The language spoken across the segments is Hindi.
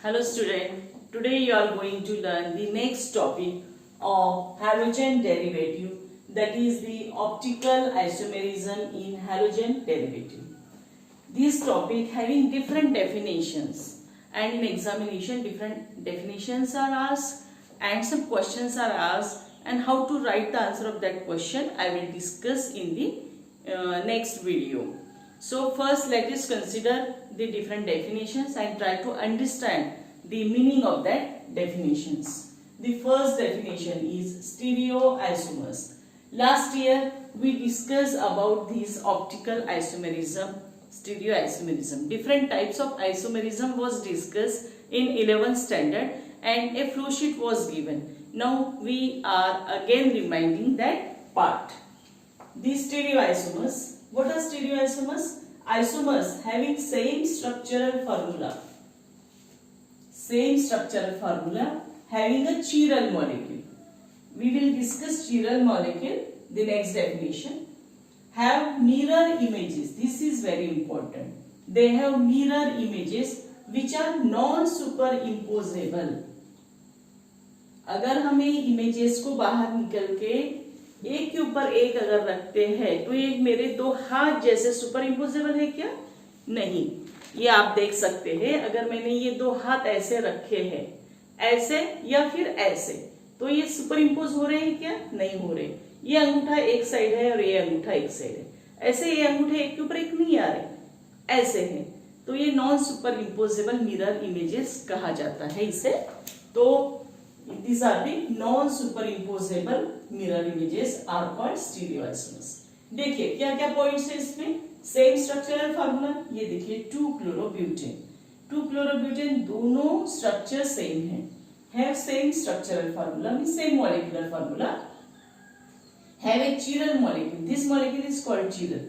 Hello student, today you are going to learn the next topic of halogen derivative, that is the optical isomerism in halogen derivative. This topic having different definitions, and in examination different definitions are asked and some questions are asked, and how to write the answer of that question I will discuss in the next video. So first let us consider the different definitions and try to understand the meaning of that definitions. The first definition is stereoisomers. Last year we discussed about this optical isomerism, stereoisomerism. Different types of isomerism was discussed in 11th standard and a flow sheet was given. Now we are again reminding that part. The stereoisomers. What are stereoisomers? Isomers having same structural formula. Same structural formula having a chiral molecule. We will discuss chiral molecule, the next definition. Have mirror images. This is very important. They have mirror images which are non-superimposable. अगर हमें इमेजेस को बाहर निकल के एक के ऊपर एक अगर रखते हैं तो ये मेरे दो हाथ जैसे सुपर इम्पोजेबल है क्या? नहीं. ये आप देख सकते हैं, अगर मैंने ये दो हाथ ऐसे रखे हैं, ऐसे या फिर ऐसे, तो ये सुपर इम्पोज हो रहे हैं क्या? नहीं हो रहे. ये अंगूठा एक साइड है और ये अंगूठा एक साइड है, ऐसे ये अंगूठे एक के ऊपर एक नहीं आ रहे, ऐसे है, तो ये non super imposable mirror images कहा जाता है इसे. तो these are the non-superimposable mirror images are called stereoisomers. देखिए क्या क्या पॉइंट्स है इसमें. सेम स्ट्रक्चरल फार्मूला, ये देखिए 2-chlorobutain. 2-chlorobutain दोनों स्ट्रक्चर सेम है. Have same structural formula means same molecular formula. Have a chiral molecule. This molecule is called chiral.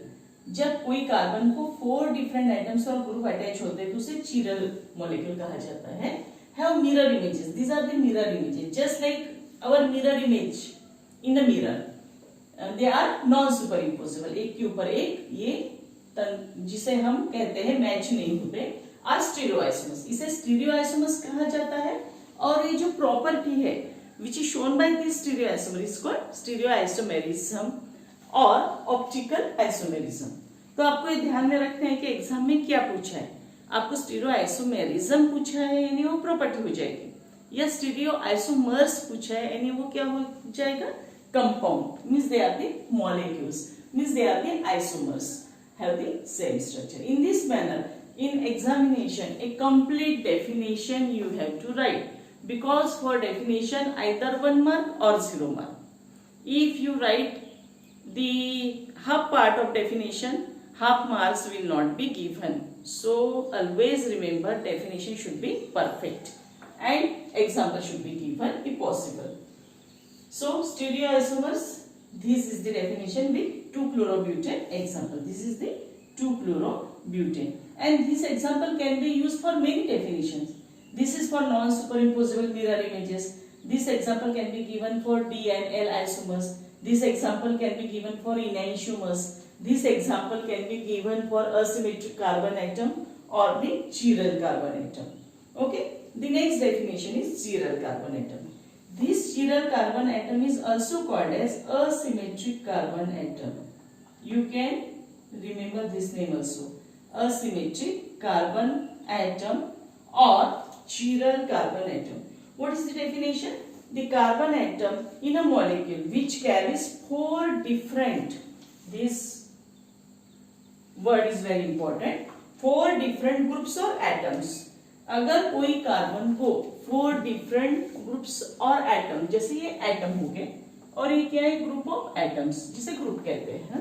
जब कोई कार्बन को 4 डिफरेंट एटम्स और ग्रुप अटैच होते हैं तो उसे चिरल मॉलिक्यूल कहा जाता है. Have mirror images. These are the mirror images, just like our mirror image in the mirror. They are non-superimposable. एक के ऊपर एक, ये जिसे हम कहते हैं मैच नहीं होते, are stereoisomers. इसे stereoisomers कहा जाता है. और ये जो प्रॉपर्टी है which is shown by this stereoisomer is called stereoisomerism और optical isomerism. तो आपको ये ध्यान में रखते हैं कि एग्जाम में क्या पूछा है. आपको स्टीरियोआइसोमेरिज्म पूछा है यानी वो प्रॉपर्टी हो जाएगी, या स्टीरियोआइसोमर्स पूछा है यानी वो क्या हो जाएगा? Compound. Means they are the molecules, means they are the isomers, have the same structure. In this manner in examination a complete definition you have to write, because for definition either 1 mark or 0 mark. If you write the half part of definition, half marks will not be given. So always remember definition should be perfect and example should be given if possible. So stereoisomers, this is the definition with 2-chlorobutane example. This is the 2-chlorobutane and this example can be used for many definitions. This is for non-superimposable mirror images. This example can be given for D and L isomers. This example can be given for enantiomers. This example can be given for asymmetric carbon atom or the chiral carbon atom. Okay. The next definition is chiral carbon atom. This chiral carbon atom is also called as asymmetric carbon atom. You can remember this name also. Asymmetric carbon atom or chiral carbon atom. What is the definition? The carbon atom in a molecule which carries 4 different, this word is very important, 4 different groups or atoms. अगर कोई कार्बन को 4 different groups और एटम, जैसे ये एटम हो गए और ये क्या है? ग्रुप ऑफ एटम्स, जिसे ग्रुप कहते हैं.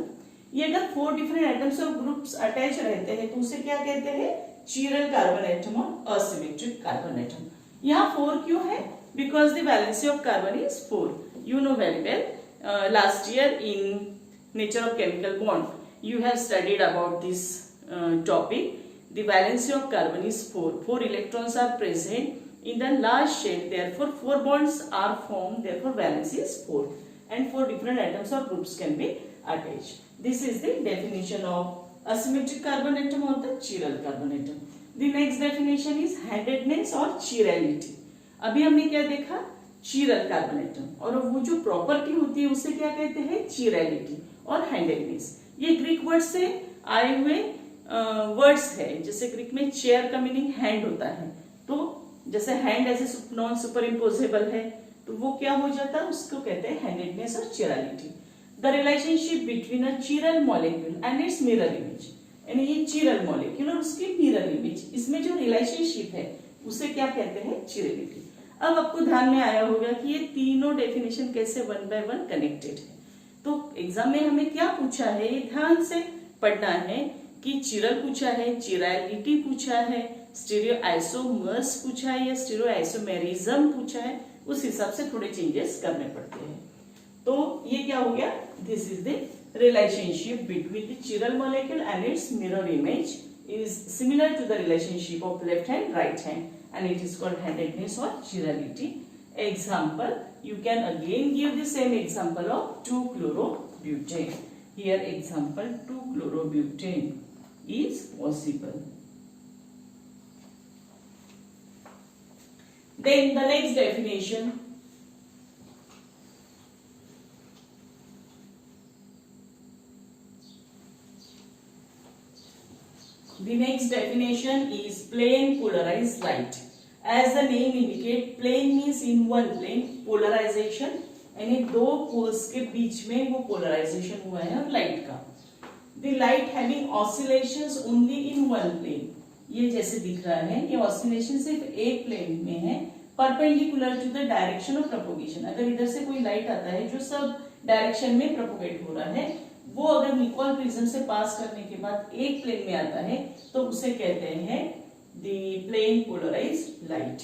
ये अगर 4 different एटम्स और ग्रुप्स अटैच रहते हैं तो उसे क्या कहते हैं? चिरल कार्बन एटम और असिमेट्रिक कार्बन एटम. यहाँ 4 क्यों है? Because the valency of carbon is 4. You know very well. Last year in Nature of Chemical Bond you have studied about this topic. The valency of carbon is 4. 4 electrons are present in the last shell, therefore 4 bonds are formed, therefore valency is 4 and 4 different atoms or groups can be attached. This is the definition of asymmetric carbon atom or the chiral carbon atom. The next definition is handedness और चिरलिटी। अभी हमने क्या देखा, चिरल कार्बन एटम, और वो जो प्रॉपर्टी होती है उसे क्या कहते हैं, चिरलिटी और हैंडेडनेस। ये ग्रीक वर्ड से आए हुए वर्ड्स है। जैसे ग्रीक में चेयर का मीनिंग हैंड होता है, तो जैसे हैंड ऐसे नॉन सुपर इम्पोजेबल है, तो वो क्या हो जाता है, उसको कहते हैं हैंडेडनेस और chirality. The relationship between a chiral molecule and its mirror image, यानी ये चिरल मॉलिक्यूल और उसकी मिरर इमेज, इसमें जो रिलेशनशिप है उसे क्या कहते हैं, चिरलिटी। अब आपको ध्यान में आया होगा कि ये तीनों डेफिनेशन कैसे वन बाय वन कनेक्टेड है। तो एग्जाम में हमें क्या पूछा है, ये ध्यान से पढ़ना है कि चिरल पूछा है, चिरलिटी पूछा है, स्टीरियो आइसोमर्स पूछा है या स्टीरियो आइसोमेरिज्म पूछा है, उस हिसाब से थोड़े चेंजेस करने पड़ते हैं। तो ये क्या हो गया, this is the relationship between the chiral molecule and its mirror image is similar to the relationship of left hand right hand and it is called handedness or chirality. Example, you can again give the same example of 2-chlorobutane. Here example 2-chlorobutane is possible. Then the next definition, the next definition is plane polarized light. As the name indicate, plane means in one plane, polarization यानी दो पोल्स के बीच में वो पोलराइजेशन हुआ है लाइट का। The light having oscillations only in one plane, ये जैसे दिख रहा है, ये ऑसिलेशन सिर्फ एक प्लेन में है, perpendicular to the direction of propagation. अगर इधर से कोई लाइट आता है जो सब डायरेक्शन में प्रोपोगेट हो रहा है, वो अगर निकोल प्रिज्म से पास करने के बाद एक प्लेन में आता है तो उसे कहते हैं the plane polarised light,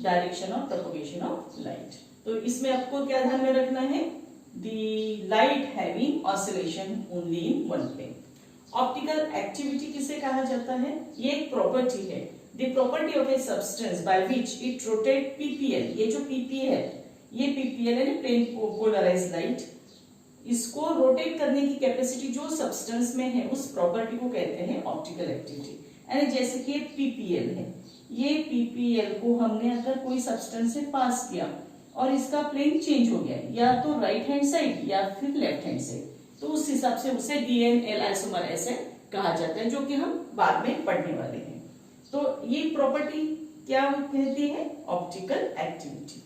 direction of propagation of light. तो इसमें आपको क्या ध्यान में रखना है, the light having oscillation only in one plane. Optical activity किसे कहा जाता है, ये एक प्रॉपर्टी है, the property of a substance by which it rotate PPL. ये जो पीपीएल है, ये पीपीएल है प्लेन पोलराइज्ड लाइट, इसको रोटेट करने की कैपेसिटी जो सब्सटेंस में है उस प्रॉपर्टी को कहते हैं ऑप्टिकल एक्टिविटी। यानी जैसे कि पीपीएल है, ये पीपीएल को हमने अगर कोई सब्सटेंस से पास किया और इसका प्लेन चेंज हो गया, या तो राइट हैंड साइड या फिर लेफ्ट हैंड साइड, तो उस हिसाब से उसे डीएनएल आइसोमर ऐसे कहा जाता है, जो कि हम बाद में पढ़ने वाले हैं। तो ये प्रॉपर्टी क्या कहती है, optical activity.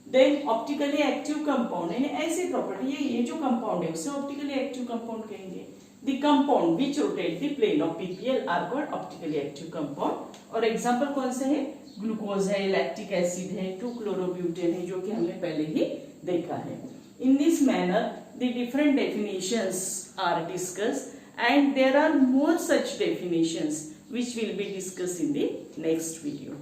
Then optically active compound, यानी ऐसी प्रॉपर्टी, ये जो कंपाउंड है उसे ऑप्टिकली एक्टिव कंपाउंड कहेंगे। The compound which rotate the plane of PPL are called optically active compound. और एग्जांपल कौन से है, ग्लूकोज है, लैक्टिक एसिड है, 2-chlorobutane है, जो कि हमने पहले ही देखा है। In this manner the different definitions are discussed and there are more such definitions which will be discussed in the next video.